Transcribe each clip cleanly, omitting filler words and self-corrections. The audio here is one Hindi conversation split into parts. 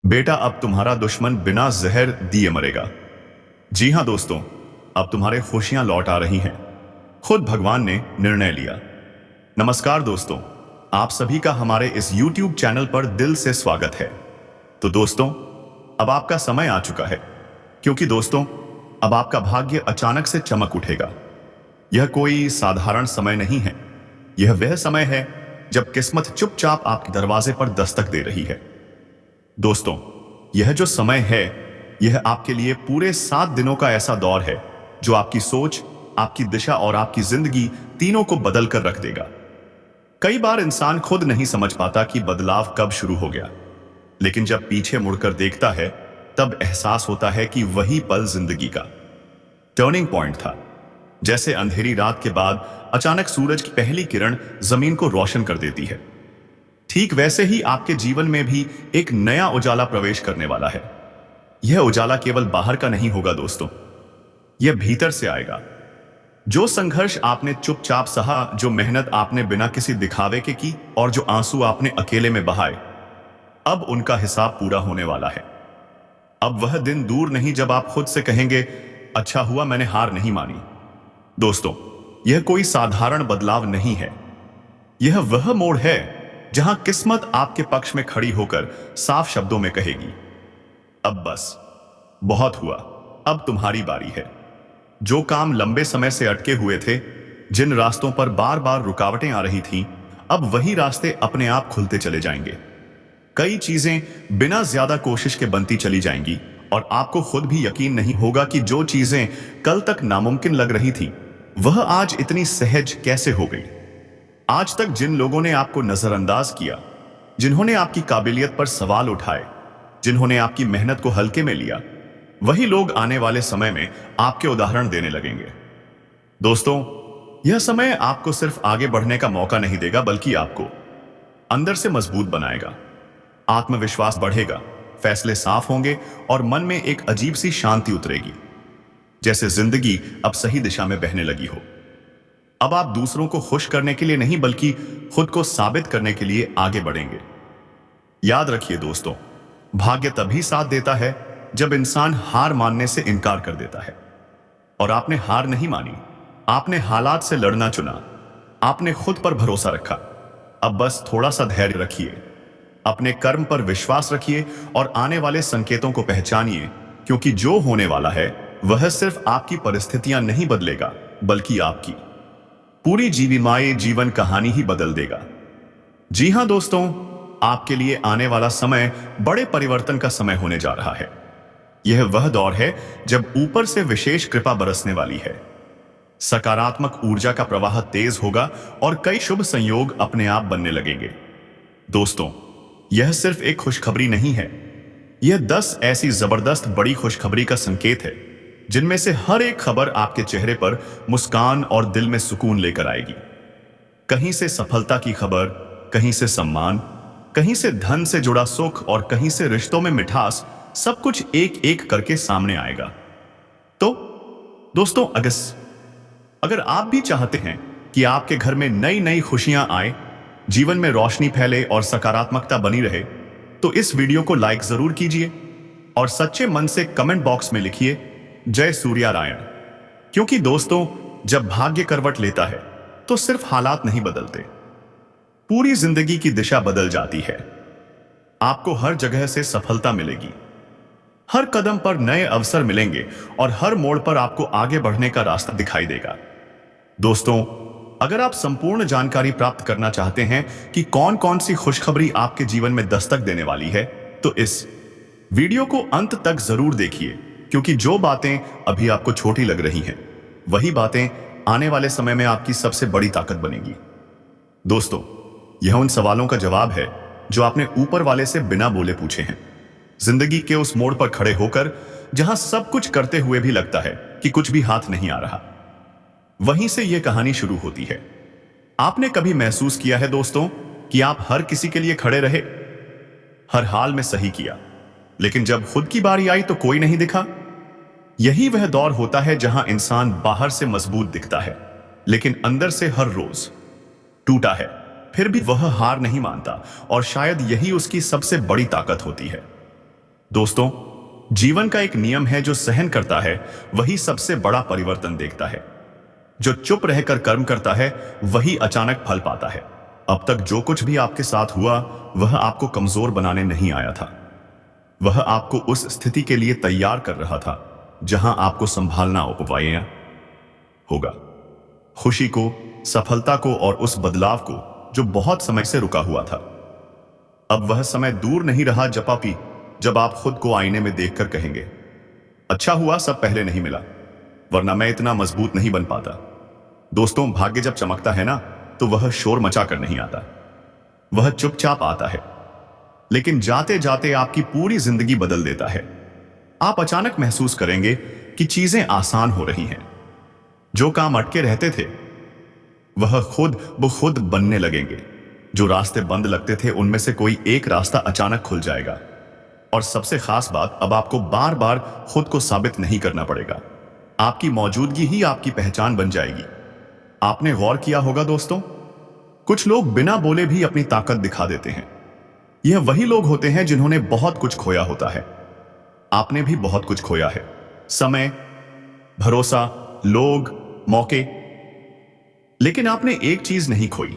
बेटा अब तुम्हारा दुश्मन बिना जहर दिए मरेगा। जी हाँ दोस्तों, अब तुम्हारे खुशियां लौट आ रही हैं। खुद भगवान ने निर्णय लिया। नमस्कार दोस्तों, आप सभी का हमारे इस YouTube चैनल पर दिल से स्वागत है। तो दोस्तों, अब आपका समय आ चुका है, क्योंकि दोस्तों अब आपका भाग्य अचानक से चमक उठेगा। यह कोई साधारण समय नहीं है, यह वह समय है जब किस्मत चुपचाप आपके दरवाजे पर दस्तक दे रही है। दोस्तों, यह जो समय है, यह आपके लिए पूरे 7 दिनों का ऐसा दौर है जो आपकी सोच, आपकी दिशा और आपकी जिंदगी तीनों को बदल कर रख देगा। कई बार इंसान खुद नहीं समझ पाता कि बदलाव कब शुरू हो गया, लेकिन जब पीछे मुड़कर देखता है तब एहसास होता है कि वही पल जिंदगी का टर्निंग पॉइंट था। जैसे अंधेरी रात के बाद अचानक सूरज की पहली किरण जमीन को रोशन कर देती है, ठीक वैसे ही आपके जीवन में भी एक नया उजाला प्रवेश करने वाला है। यह उजाला केवल बाहर का नहीं होगा दोस्तों, यह भीतर से आएगा। जो संघर्ष आपने चुपचाप सहा, जो मेहनत आपने बिना किसी दिखावे के की और जो आंसू आपने अकेले में बहाए, अब उनका हिसाब पूरा होने वाला है। अब वह दिन दूर नहीं जब आप खुद से कहेंगे, अच्छा हुआ मैंने हार नहीं मानी। दोस्तों, यह कोई साधारण बदलाव नहीं है, यह वह मोड़ है जहां किस्मत आपके पक्ष में खड़ी होकर साफ शब्दों में कहेगी, अब बस बहुत हुआ, अब तुम्हारी बारी है। जो काम लंबे समय से अटके हुए थे, जिन रास्तों पर बार बार रुकावटें आ रही थीं, अब वही रास्ते अपने आप खुलते चले जाएंगे। कई चीजें बिना ज्यादा कोशिश के बनती चली जाएंगी और आपको खुद भी यकीन नहीं होगा कि जो चीजें कल तक नामुमकिन लग रही थी, वह आज इतनी सहज कैसे हो गई। आज तक जिन लोगों ने आपको नजरअंदाज किया, जिन्होंने आपकी काबिलियत पर सवाल उठाए, जिन्होंने आपकी मेहनत को हल्के में लिया, वही लोग आने वाले समय में आपके उदाहरण देने लगेंगे। दोस्तों, यह समय आपको सिर्फ आगे बढ़ने का मौका नहीं देगा, बल्कि आपको अंदर से मजबूत बनाएगा। आत्मविश्वास बढ़ेगा, फैसले साफ होंगे और मन में एक अजीब सी शांति उतरेगी, जैसे जिंदगी अब सही दिशा में बहने लगी हो। अब आप दूसरों को खुश करने के लिए नहीं, बल्कि खुद को साबित करने के लिए आगे बढ़ेंगे। याद रखिए दोस्तों, भाग्य तभी साथ देता है जब इंसान हार मानने से इनकार कर देता है। और आपने हार नहीं मानी, आपने हालात से लड़ना चुना, आपने खुद पर भरोसा रखा। अब बस थोड़ा सा धैर्य रखिए, अपने कर्म पर विश्वास रखिए और आने वाले संकेतों को पहचानिए, क्योंकि जो होने वाला है वह सिर्फ आपकी परिस्थितियां नहीं बदलेगा, बल्कि आपकी पूरी जीविमाई जीवन कहानी ही बदल देगा। जी हां दोस्तों, आपके लिए आने वाला समय बड़े परिवर्तन का समय होने जा रहा है। यह वह दौर है जब ऊपर से विशेष कृपा बरसने वाली है। सकारात्मक ऊर्जा का प्रवाह तेज होगा और कई शुभ संयोग अपने आप बनने लगेंगे। दोस्तों, यह सिर्फ एक खुशखबरी नहीं है, यह 10 ऐसी जबरदस्त बड़ी खुशखबरी का संकेत है, जिनमें से हर एक खबर आपके चेहरे पर मुस्कान और दिल में सुकून लेकर आएगी। कहीं से सफलता की खबर, कहीं से सम्मान, कहीं से धन से जुड़ा सुख और कहीं से रिश्तों में मिठास, सब कुछ एक एक करके सामने आएगा। तो दोस्तों, अगर आप भी चाहते हैं कि आपके घर में नई नई खुशियां आए, जीवन में रोशनी फैले और सकारात्मकता बनी रहे, तो इस वीडियो को लाइक जरूर कीजिए और सच्चे मन से कमेंट बॉक्स में लिखिए, जय सूर्यनारायण। क्योंकि दोस्तों, जब भाग्य करवट लेता है तो सिर्फ हालात नहीं बदलते, पूरी जिंदगी की दिशा बदल जाती है। आपको हर जगह से सफलता मिलेगी, हर कदम पर नए अवसर मिलेंगे और हर मोड़ पर आपको आगे बढ़ने का रास्ता दिखाई देगा। दोस्तों, अगर आप संपूर्ण जानकारी प्राप्त करना चाहते हैं कि कौन कौन सी खुशखबरी आपके जीवन में दस्तक देने वाली है, तो इस वीडियो को अंत तक जरूर देखिए, क्योंकि जो बातें अभी आपको छोटी लग रही हैं, वही बातें आने वाले समय में आपकी सबसे बड़ी ताकत बनेगी। दोस्तों, यह उन सवालों का जवाब है जो आपने ऊपर वाले से बिना बोले पूछे हैं। जिंदगी के उस मोड़ पर खड़े होकर जहां सब कुछ करते हुए भी लगता है कि कुछ भी हाथ नहीं आ रहा, वहीं से यह कहानी शुरू होती है। आपने कभी महसूस किया है दोस्तों कि आप हर किसी के लिए खड़े रहे, हर हाल में सही किया, लेकिन जब खुद की बारी आई तो कोई नहीं दिखा? यही वह दौर होता है जहां इंसान बाहर से मजबूत दिखता है, लेकिन अंदर से हर रोज टूटा है। फिर भी वह हार नहीं मानता और शायद यही उसकी सबसे बड़ी ताकत होती है। दोस्तों, जीवन का एक नियम है, जो सहन करता है वही सबसे बड़ा परिवर्तन देखता है। जो चुप रहकर कर्म करता है वही अचानक फल पाता है। अब तक जो कुछ भी आपके साथ हुआ वह आपको कमजोर बनाने नहीं आया था। वह आपको उस स्थिति के लिए तैयार कर रहा था जहां आपको संभालना उपाय होगा। खुशी को, सफलता को और उस बदलाव को जो बहुत समय से रुका हुआ था। अब वह समय दूर नहीं रहा जब आप खुद को आईने में देखकर कहेंगे, अच्छा हुआ सब पहले नहीं मिला, वरना मैं इतना मजबूत नहीं बन पाता। दोस्तों, भाग्य जब चमकता है ना, तो वह शोर मचा कर नहीं आता, वह चुपचाप आता है, लेकिन जाते जाते आपकी पूरी जिंदगी बदल देता है। आप अचानक महसूस करेंगे कि चीजें आसान हो रही हैं। जो काम अटके रहते थे वह खुद ब खुद बनने लगेंगे। जो रास्ते बंद लगते थे उनमें से कोई एक रास्ता अचानक खुल जाएगा। और सबसे खास बात, अब आपको बार बार खुद को साबित नहीं करना पड़ेगा। आपकी मौजूदगी ही आपकी पहचान बन जाएगी। आपने गौर किया होगा दोस्तों, कुछ लोग बिना बोले भी अपनी ताकत दिखा देते हैं। यह वही लोग होते हैं जिन्होंने बहुत कुछ खोया होता है। आपने भी बहुत कुछ खोया है, समय, भरोसा, लोग, मौके, लेकिन आपने एक चीज नहीं खोई,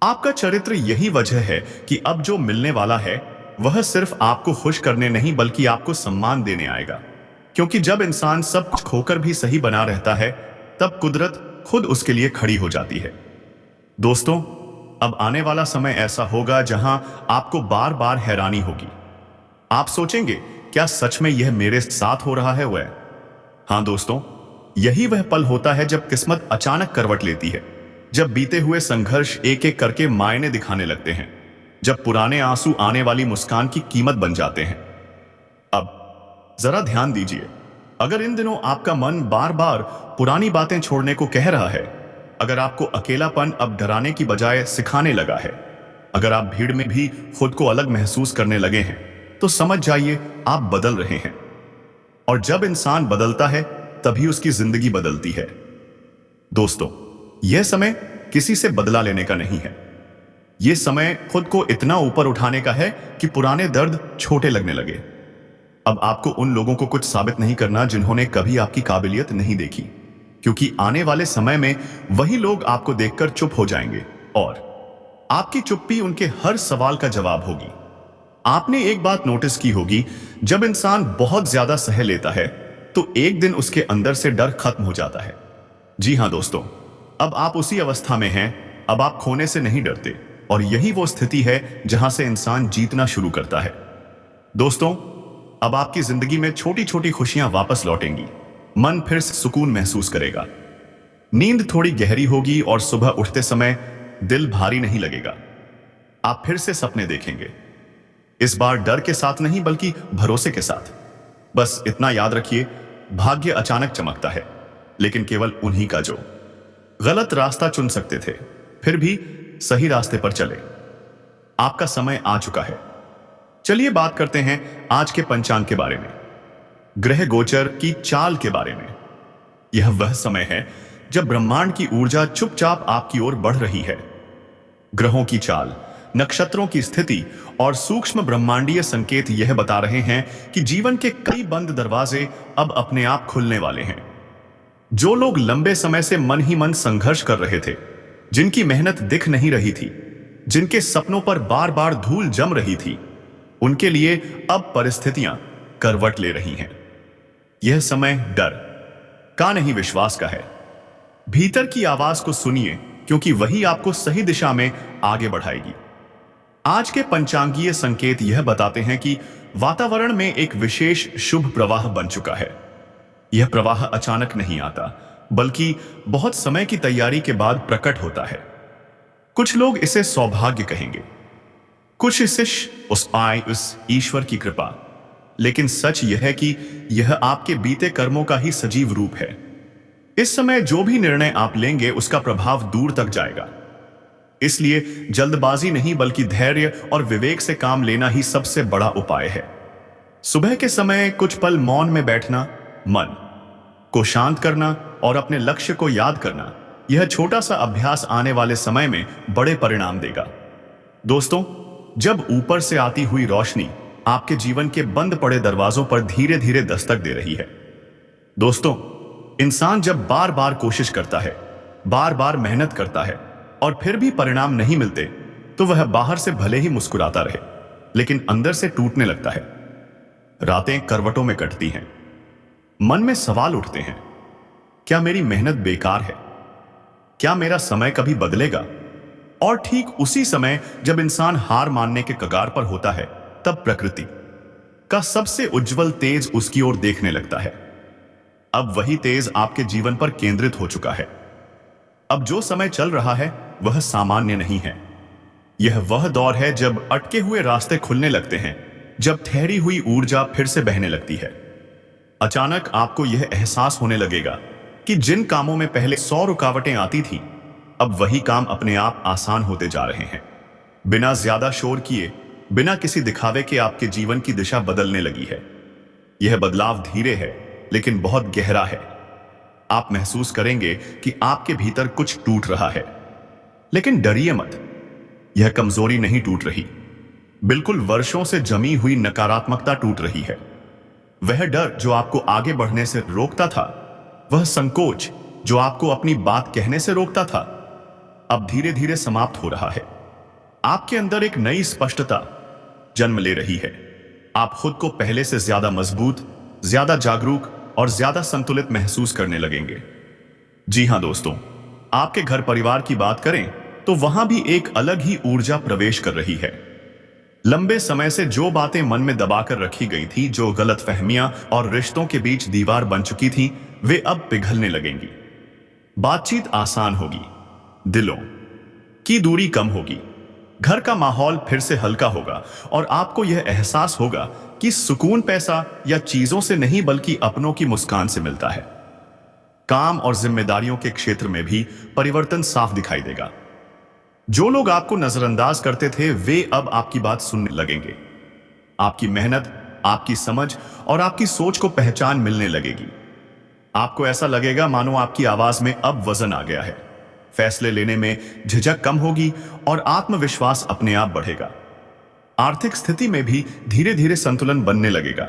आपका चरित्र। यही वजह है कि अब जो मिलने वाला है वह सिर्फ आपको खुश करने नहीं बल्कि आपको सम्मान देने आएगा। क्योंकि जब इंसान सब कुछ खोकर भी सही बना रहता है, तब कुदरत खुद उसके लिए खड़ी हो जाती है। दोस्तों, अब आने वाला समय ऐसा होगा जहां आपको बार बार हैरानी होगी। आप सोचेंगे, क्या सच में यह मेरे साथ हो रहा है? वह हां दोस्तों, यही वह पल होता है जब किस्मत अचानक करवट लेती है, जब बीते हुए संघर्ष एक एक करके मायने दिखाने लगते हैं, जब पुराने आंसू आने वाली मुस्कान की कीमत बन जाते हैं। अब जरा ध्यान दीजिए, अगर इन दिनों आपका मन बार बार पुरानी बातें छोड़ने को कह रहा है, अगर आपको अकेलापन अब डराने की बजाय सिखाने लगा है, अगर आप भीड़ में भी खुद को अलग महसूस करने लगे हैं, तो समझ जाइए आप बदल रहे हैं। और जब इंसान बदलता है तभी उसकी जिंदगी बदलती है। दोस्तों, यह समय किसी से बदला लेने का नहीं है। यह समय खुद को इतना ऊपर उठाने का है कि पुराने दर्द छोटे लगने लगे। अब आपको उन लोगों को कुछ साबित नहीं करना जिन्होंने कभी आपकी काबिलियत नहीं देखी, क्योंकि आने वाले समय में वही लोग आपको देखकर चुप हो जाएंगे और आपकी चुप्पी उनके हर सवाल का जवाब होगी। आपने एक बात नोटिस की होगी, जब इंसान बहुत ज्यादा सह लेता है तो एक दिन उसके अंदर से डर खत्म हो जाता है। जी हां दोस्तों, अब आप उसी अवस्था में हैं। अब आप खोने से नहीं डरते, और यही वो स्थिति है जहां से इंसान जीतना शुरू करता है। दोस्तों, अब आपकी जिंदगी में छोटी छोटी खुशियां वापस लौटेंगी। मन फिर से सुकून महसूस करेगा, नींद थोड़ी गहरी होगी और सुबह उठते समय दिल भारी नहीं लगेगा। आप फिर से सपने देखेंगे, इस बार डर के साथ नहीं बल्कि भरोसे के साथ। बस इतना याद रखिए, भाग्य अचानक चमकता है, लेकिन केवल उन्हीं का जो गलत रास्ता चुन सकते थे फिर भी सही रास्ते पर चले। आपका समय आ चुका है। चलिए बात करते हैं आज के पंचांग के बारे में, ग्रह गोचर की चाल के बारे में। यह वह समय है जब ब्रह्मांड की ऊर्जा चुपचाप आपकी ओर बढ़ रही है। ग्रहों की चाल, नक्षत्रों की स्थिति और सूक्ष्म ब्रह्मांडीय संकेत यह बता रहे हैं कि जीवन के कई बंद दरवाजे अब अपने आप खुलने वाले हैं। जो लोग लंबे समय से मन ही मन संघर्ष कर रहे थे, जिनकी मेहनत दिख नहीं रही थी, जिनके सपनों पर बार बार धूल जम रही थी, उनके लिए अब परिस्थितियां करवट ले रही हैं। यह समय डर का नहीं, विश्वास का है। भीतर की आवाज को सुनिए, क्योंकि वही आपको सही दिशा में आगे बढ़ाएगी। आज के पंचांगीय संकेत यह बताते हैं कि वातावरण में एक विशेष शुभ प्रवाह बन चुका है। यह प्रवाह अचानक नहीं आता, बल्कि बहुत समय की तैयारी के बाद प्रकट होता है। कुछ लोग इसे सौभाग्य कहेंगे, कुछ इसे उस ईश्वर की कृपा, लेकिन सच यह है कि यह आपके बीते कर्मों का ही सजीव रूप है। इस समय जो भी निर्णय आप लेंगे उसका प्रभाव दूर तक जाएगा। इसलिए जल्दबाजी नहीं बल्कि धैर्य और विवेक से काम लेना ही सबसे बड़ा उपाय है। सुबह के समय कुछ पल मौन में बैठना, मन को शांत करना और अपने लक्ष्य को याद करना, यह छोटा सा अभ्यास आने वाले समय में बड़े परिणाम देगा। दोस्तों, जब ऊपर से आती हुई रोशनी आपके जीवन के बंद पड़े दरवाजों पर धीरे धीरे दस्तक दे रही है। दोस्तों, इंसान जब बार बार कोशिश करता है, बार बार मेहनत करता है और फिर भी परिणाम नहीं मिलते, तो वह बाहर से भले ही मुस्कुराता रहे, लेकिन अंदर से टूटने लगता है। रातें करवटों में कटती हैं, मन में सवाल उठते हैं, क्या मेरी मेहनत बेकार है? क्या मेरा समय कभी बदलेगा? और ठीक उसी समय जब इंसान हार मानने के कगार पर होता है, तब प्रकृति का सबसे उज्जवल तेज उसकी ओर देखने लगता है। अब वही तेज आपके जीवन पर केंद्रित हो चुका है। अब जो समय चल रहा है वह सामान्य नहीं है। यह वह दौर है जब अटके हुए रास्ते खुलने लगते हैं, जब ठहरी हुई ऊर्जा फिर से बहने लगती है। अचानक आपको यह एहसास होने लगेगा कि जिन कामों में पहले 100 रुकावटें आती थीं, अब वही काम अपने आप आसान होते जा रहे हैं। बिना ज्यादा शोर किए, बिना किसी दिखावे के आपके जीवन की दिशा बदलने लगी है। यह बदलाव धीरे है लेकिन बहुत गहरा है। आप महसूस करेंगे कि आपके भीतर कुछ टूट रहा है। लेकिन डरिए मत, यह कमजोरी नहीं टूट रही, बिल्कुल वर्षों से जमी हुई नकारात्मकता टूट रही है। वह डर जो आपको आगे बढ़ने से रोकता था, वह संकोच जो आपको अपनी बात कहने से रोकता था, अब धीरे धीरे समाप्त हो रहा है। आपके अंदर एक नई स्पष्टता जन्म ले रही है। आप खुद को पहले से ज्यादा मजबूत, ज्यादा जागरूक और ज्यादा संतुलित महसूस करने लगेंगे। जी हां दोस्तों, आपके घर परिवार की बात करें तो वहां भी एक अलग ही ऊर्जा प्रवेश कर रही है। लंबे समय से जो बातें मन में दबाकर रखी गई थी, जो गलतफहमियां और रिश्तों के बीच दीवार बन चुकी थी, वे अब पिघलने लगेंगी। बातचीत आसान होगी, दिलों की दूरी कम होगी, घर का माहौल फिर से हल्का होगा और आपको यह एहसास होगा कि सुकून पैसा या चीजों से नहीं बल्कि अपनों की मुस्कान से मिलता है। काम और जिम्मेदारियों के क्षेत्र में भी परिवर्तन साफ दिखाई देगा। जो लोग आपको नजरअंदाज करते थे, वे अब आपकी बात सुनने लगेंगे। आपकी मेहनत, आपकी समझ और आपकी सोच को पहचान मिलने लगेगी। आपको ऐसा लगेगा मानो आपकी आवाज में अब वजन आ गया है। फैसले लेने में झिझक कम होगी और आत्मविश्वास अपने आप बढ़ेगा। आर्थिक स्थिति में भी धीरे धीरे संतुलन बनने लगेगा।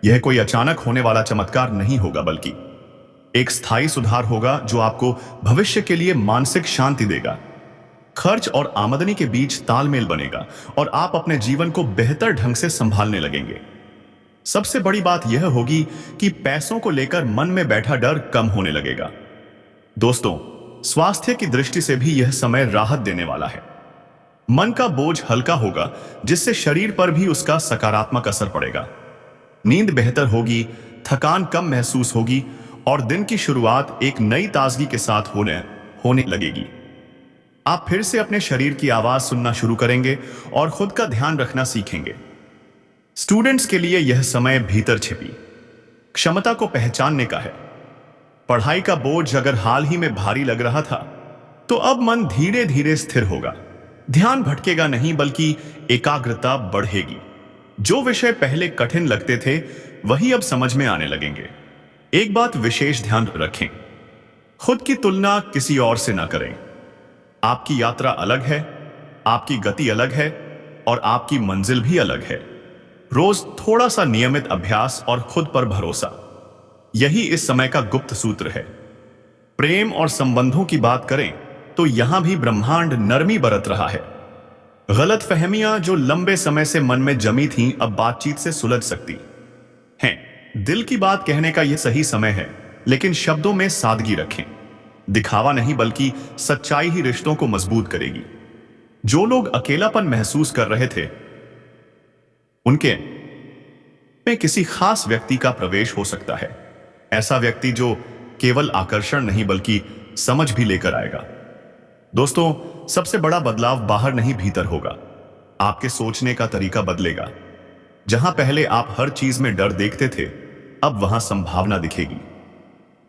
यह कोई अचानक होने वाला चमत्कार नहीं होगा, बल्कि एक स्थायी सुधार होगा जो आपको भविष्य के लिए मानसिक शांति देगा। खर्च और आमदनी के बीच तालमेल बनेगा और आप अपने जीवन को बेहतर ढंग से संभालने लगेंगे। सबसे बड़ी बात यह होगी कि पैसों को लेकर मन में बैठा डर कम होने लगेगा। दोस्तों, स्वास्थ्य की दृष्टि से भी यह समय राहत देने वाला है। मन का बोझ हल्का होगा, जिससे शरीर पर भी उसका सकारात्मक असर पड़ेगा। नींद बेहतर होगी, थकान कम महसूस होगी और दिन की शुरुआत एक नई ताजगी के साथ होने लगेगी। आप फिर से अपने शरीर की आवाज सुनना शुरू करेंगे और खुद का ध्यान रखना सीखेंगे। स्टूडेंट्स के लिए यह समय भीतर छिपी क्षमता को पहचानने का है। पढ़ाई का बोझ अगर हाल ही में भारी लग रहा था, तो अब मन धीरे धीरे स्थिर होगा। ध्यान भटकेगा नहीं, बल्कि एकाग्रता बढ़ेगी। जो विषय पहले कठिन लगते थे, वही अब समझ में आने लगेंगे। एक बात विशेष ध्यान रखें, खुद की तुलना किसी और से ना करें। आपकी यात्रा अलग है, आपकी गति अलग है और आपकी मंजिल भी अलग है। रोज थोड़ा सा नियमित अभ्यास और खुद पर भरोसा, यही इस समय का गुप्त सूत्र है। प्रेम और संबंधों की बात करें तो यहां भी ब्रह्मांड नरमी बरत रहा है। गलतफहमियां जो लंबे समय से मन में जमी थीं, अब बातचीत से सुलझ सकती हैं। दिल की बात कहने का यह सही समय है, लेकिन शब्दों में सादगी रखें। दिखावा नहीं, बल्कि सच्चाई ही रिश्तों को मजबूत करेगी। जो लोग अकेलापन महसूस कर रहे थे, उनके में किसी खास व्यक्ति का प्रवेश हो सकता है। ऐसा व्यक्ति जो केवल आकर्षण नहीं बल्कि समझ भी लेकर आएगा। दोस्तों, सबसे बड़ा बदलाव बाहर नहीं भीतर होगा। आपके सोचने का तरीका बदलेगा। जहां पहले आप हर चीज में डर देखते थे, अब वहां संभावना दिखेगी।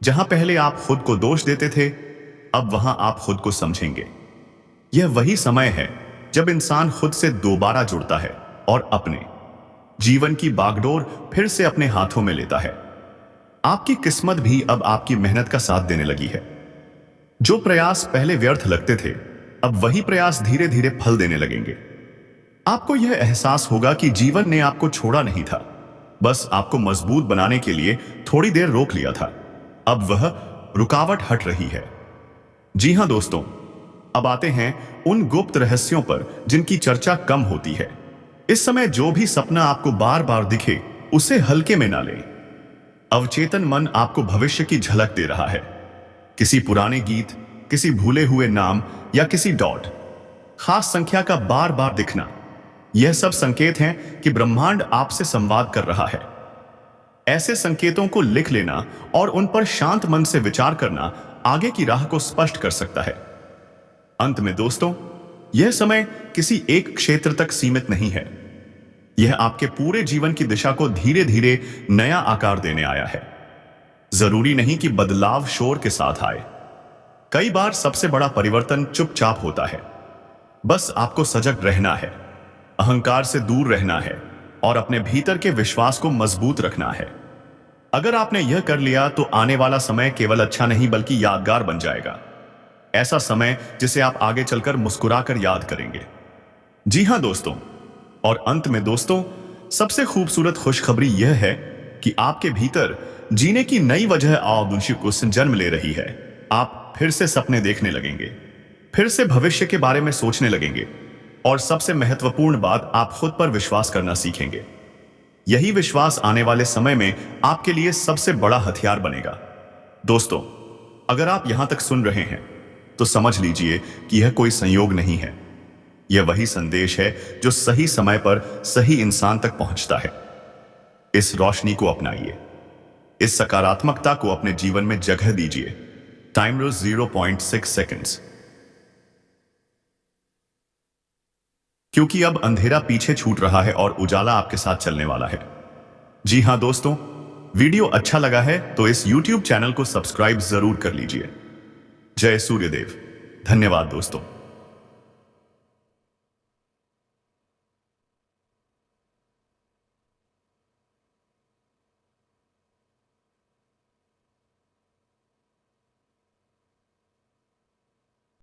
जहां पहले आप खुद को दोष देते थे, अब वहां आप खुद को समझेंगे। यह वही समय है जब इंसान खुद से दोबारा जुड़ता है और अपने जीवन की बागडोर फिर से अपने हाथों में लेता है। आपकी किस्मत भी अब आपकी मेहनत का साथ देने लगी है। जो प्रयास पहले व्यर्थ लगते थे, अब वही प्रयास धीरे धीरे फल देने लगेंगे। आपको यह एहसास होगा कि जीवन ने आपको छोड़ा नहीं था, बस आपको मजबूत बनाने के लिए थोड़ी देर रोक लिया था। अब वह रुकावट हट रही है। जी हां दोस्तों, अब आते हैं उन गुप्त रहस्यों पर जिनकी चर्चा कम होती है। इस समय जो भी सपना आपको बार बार दिखे, उसे हल्के में ना लें। अवचेतन मन आपको भविष्य की झलक दे रहा है। किसी पुराने गीत, किसी भूले हुए नाम या किसी डॉट खास संख्या का बार बार दिखना, यह सब संकेत हैं कि ब्रह्मांड आपसे संवाद कर रहा है। ऐसे संकेतों को लिख लेना और उन पर शांत मन से विचार करना आगे की राह को स्पष्ट कर सकता है। अंत में दोस्तों, यह समय किसी एक क्षेत्र तक सीमित नहीं है। यह आपके पूरे जीवन की दिशा को धीरे धीरे नया आकार देने आया है। जरूरी नहीं कि बदलाव शोर के साथ आए। कई बार सबसे बड़ा परिवर्तन चुपचाप होता है। बस आपको सजग रहना है, अहंकार से दूर रहना है और अपने भीतर के विश्वास को मजबूत रखना है। अगर आपने यह कर लिया तो आने वाला समय केवल अच्छा नहीं बल्कि यादगार बन जाएगा। ऐसा समय जिसे आप आगे चलकर मुस्कुराकर याद करेंगे। जी हां दोस्तों, और अंत में दोस्तों, सबसे खूबसूरत खुशखबरी यह है कि आपके भीतर जीने की नई वजह को जन्म ले रही है। आप फिर से सपने देखने लगेंगे, फिर से भविष्य के बारे में सोचने लगेंगे और सबसे महत्वपूर्ण बात, आप खुद पर विश्वास करना सीखेंगे। यही विश्वास आने वाले समय में आपके लिए सबसे बड़ा हथियार बनेगा। दोस्तों, अगर आप यहां तक सुन रहे हैं तो समझ लीजिए कि यह कोई संयोग नहीं है। यह वही संदेश है जो सही समय पर सही इंसान तक पहुंचता है। इस रोशनी को अपनाइए, इस सकारात्मकता को अपने जीवन में जगह दीजिए। Timer 0.6 seconds. क्योंकि अब अंधेरा पीछे छूट रहा है और उजाला आपके साथ चलने वाला है। जी हां दोस्तों, वीडियो अच्छा लगा है तो इस YouTube चैनल को सब्सक्राइब जरूर कर लीजिए। जय सूर्यदेव। धन्यवाद दोस्तों।